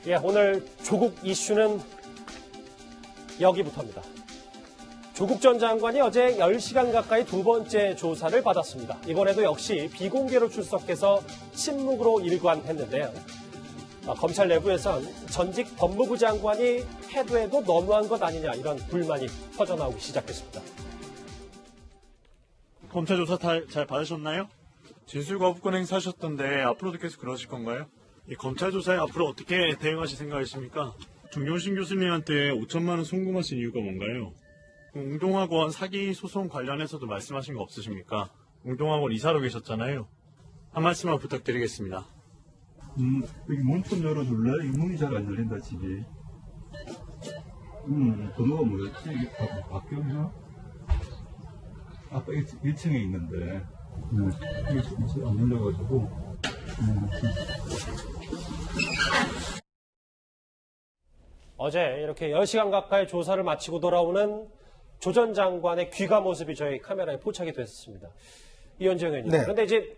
예, 오늘 조국 이슈는 여기부터입니다. 조국 전 장관이 어제 10시간 가까이 두 번째 조사를 받았습니다. 이번에도 역시 비공개로 출석해서 침묵으로 일관했는데요. 검찰 내부에선 전직 법무부 장관이 해도 너무한 것 아니냐 이런 불만이 터져나오기 시작했습니다. 검찰 조사 잘 받으셨나요? 진술 거부권 행사하셨던데 앞으로도 계속 그러실 건가요? 이 검찰 조사에 앞으로 어떻게 대응하실 생각이십니까? 정경심 교수님한테 5천만 원 송금하신 이유가 뭔가요? 웅동학원 사기 소송 관련해서도 말씀하신 거 없으십니까? 웅동학원 이사로 계셨잖아요. 한 말씀만 부탁드리겠습니다. 여기 문 좀 열어줄래? 이 문이 잘 안 열린다, 집이. 번호가 뭐였지? 이게 바뀌었나? 아까 1층에 있는데. 이게 안 열려가지고. 어제 이렇게 10시간 가까이 조사를 마치고 돌아오는 조 전 장관의 귀가 모습이 저희 카메라에 포착이 됐습니다. 이현정 의원님. 네. 그런데 이제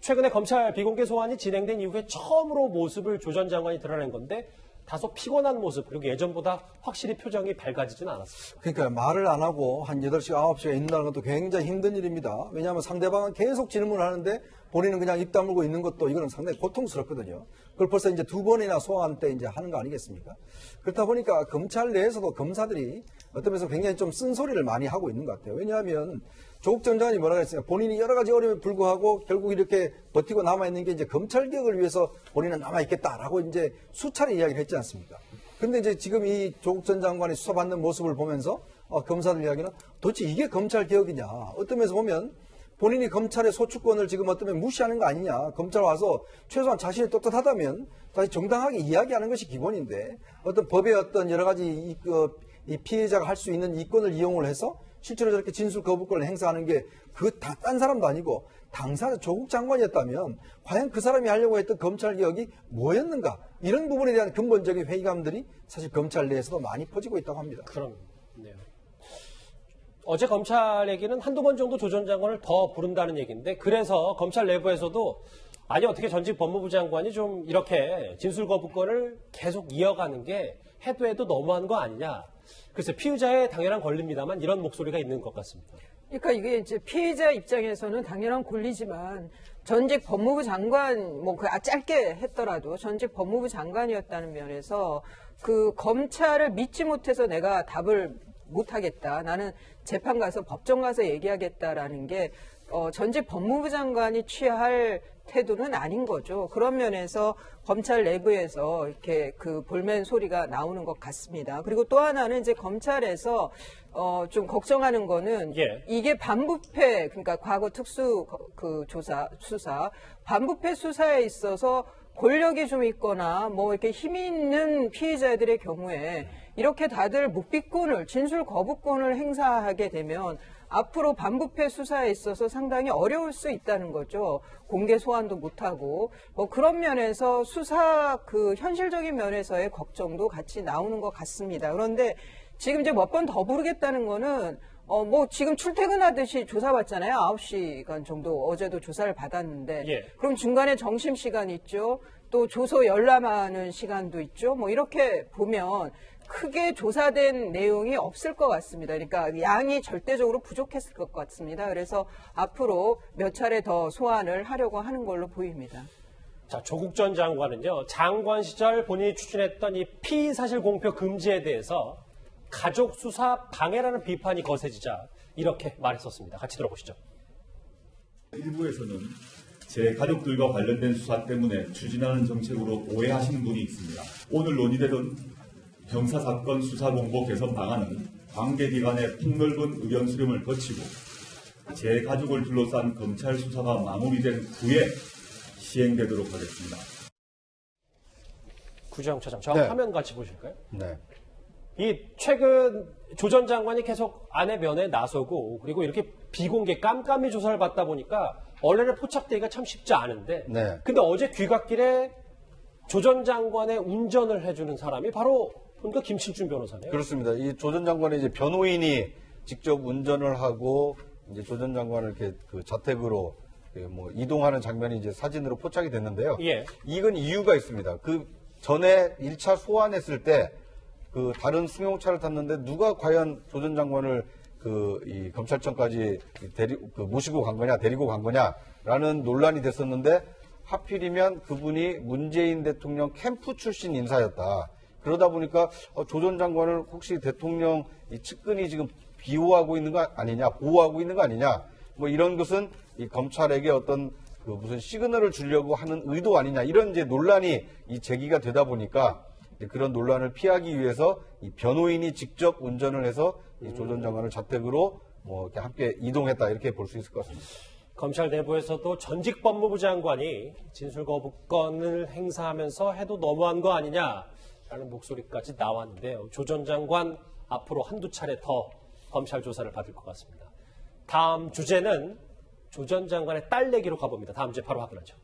최근에 검찰 비공개 소환이 진행된 이후에 처음으로 모습을 조 전 장관이 드러낸 건데 다소 피곤한 모습, 그리고 예전보다 확실히 표정이 밝아지진 않았습니다. 그러니까 말을 안 하고 한 8시, 9시가 있는다는 것도 굉장히 힘든 일입니다. 왜냐하면 상대방은 계속 질문을 하는데 본인은 그냥 입 다물고 있는 것도 이거는 상당히 고통스럽거든요. 그걸 벌써 이제 2번이나 소환 때 이제 하는 거 아니겠습니까? 그렇다 보니까 검찰 내에서도 검사들이 어떤 면에서 굉장히 좀 쓴소리를 많이 하고 있는 것 같아요. 왜냐하면 조국 전 장관이 뭐라 그랬습니까? 본인이 여러 가지 어려움에 불구하고 결국 이렇게 버티고 남아있는 게 이제 검찰 개혁을 위해서 본인은 남아있겠다라고 이제 수차례 이야기를 했지 않습니까? 근데 이제 지금 이 조국 전 장관이 수사받는 모습을 보면서 검사들 이야기는 도대체 이게 검찰 개혁이냐? 어떤 면에서 보면 본인이 검찰의 소추권을 지금 어떤 면에 무시하는 거 아니냐? 검찰 와서 최소한 자신이 떳떳하다면 다시 정당하게 이야기하는 것이 기본인데 어떤 법의 어떤 여러 가지 이 피해자가 할 수 있는 이권을 이용을 해서 실제로 저렇게 진술 거부권을 행사하는 게 딴 사람도 아니고 당사자 조국 장관이었다면 과연 그 사람이 하려고 했던 검찰 개혁이 뭐였는가? 이런 부분에 대한 근본적인 회의감들이 사실 검찰 내에서도 많이 퍼지고 있다고 합니다. 그럼요. 어제 검찰 얘기는 한두 번 정도 조 전 장관을 더 부른다는 얘기인데 그래서 검찰 내부에서도 아니 어떻게 전직 법무부 장관이 좀 이렇게 진술 거부권을 계속 이어가는 게 해도 너무한 거 아니냐. 글쎄 피의자의 당연한 권리입니다만 이런 목소리가 있는 것 같습니다. 그러니까 이게 이제 피해자 입장에서는 당연한 권리지만 전직 법무부 장관 짧게 했더라도 전직 법무부 장관이었다는 면에서 그 검찰을 믿지 못해서 내가 답을 못하겠다. 나는 재판 가서 법정 가서 얘기하겠다라는 게 전직 법무부 장관이 취할 태도는 아닌 거죠. 그런 면에서 검찰 내부에서 이렇게 그 볼멘 소리가 나오는 것 같습니다. 그리고 또 하나는 이제 검찰에서 좀 걱정하는 거는 이게 반부패, 그러니까 과거 특수 수사 반부패 수사에 있어서 권력이 좀 있거나 이렇게 힘이 있는 피해자들의 경우에 이렇게 다들 묵비권을, 진술 거부권을 행사하게 되면 앞으로 반부패 수사에 있어서 상당히 어려울 수 있다는 거죠. 공개 소환도 못하고 그런 면에서 수사 현실적인 면에서의 걱정도 같이 나오는 것 같습니다. 그런데 지금 이제 몇 번 더 부르겠다는 거는 지금 출퇴근하듯이 조사받잖아요. 9시간 정도 어제도 조사를 받았는데 그럼 중간에 점심시간 있죠. 또 조서 열람하는 시간도 있죠. 이렇게 보면 크게 조사된 내용이 없을 것 같습니다. 그러니까 양이 절대적으로 부족했을 것 같습니다. 그래서 앞으로 몇 차례 더 소환을 하려고 하는 걸로 보입니다. 자, 조국 전 장관은요, 장관 시절 본인이 추진했던 이 피의사실 공표 금지에 대해서 가족 수사 방해라는 비판이 거세지자 이렇게 말했었습니다. 같이 들어보시죠. 일부에서는 제 가족들과 관련된 수사 때문에 추진하는 정책으로 오해하시는 분이 있습니다. 오늘 논의되던 형사사건 수사공보 개선 방안은 관계기관의 폭넓은 의견 수렴을 거치고 제 가족을 둘러싼 검찰 수사가 마무리된 후에 시행되도록 하겠습니다. 구재영 차장, 저 네. 화면 같이 보실까요? 네. 이 최근 조 전 장관이 계속 아내 면에 나서고 그리고 이렇게 비공개 깜깜이 조사를 받다 보니까 원래는 포착되기가 참 쉽지 않은데 네. 근데 어제 귀갓길에 조 전 장관의 운전을 해주는 사람이 바로 보니까 김칠준 변호사네요. 그렇습니다. 이 조 전 장관의 이제 변호인이 직접 운전을 하고 이제 조 전 장관을 이렇게 그 자택으로 이동하는 장면이 이제 사진으로 포착이 됐는데요. 이건 이유가 있습니다. 전에 1차 소환했을 때 그 다른 승용차를 탔는데 누가 과연 조 전 장관을 이 검찰청까지 모시고 간 거냐, 데리고 간 거냐라는 논란이 됐었는데 하필이면 그분이 문재인 대통령 캠프 출신 인사였다. 그러다 보니까 조 전 장관을 혹시 대통령 이 측근이 지금 비호하고 있는 거 아니냐, 보호하고 있는 거 아니냐, 뭐 이런 것은 이 검찰에게 어떤 그 무슨 시그널을 주려고 하는 의도 아니냐, 이런 이제 논란이 이 제기가 되다 보니까 그런 논란을 피하기 위해서 이 변호인이 직접 운전을 해서 이 조 전 장관을 자택으로 뭐 이렇게 함께 이동했다, 이렇게 볼 수 있을 것 같습니다. 검찰 내부에서도 전직 법무부 장관이 진술거부권을 행사하면서 해도 너무한 거 아니냐라는 목소리까지 나왔는데요. 조 전 장관 앞으로 한두 차례 더 검찰 조사를 받을 것 같습니다. 다음 주제는 조 전 장관의 딸 얘기로 가봅니다. 다음 주에 바로 확인하죠.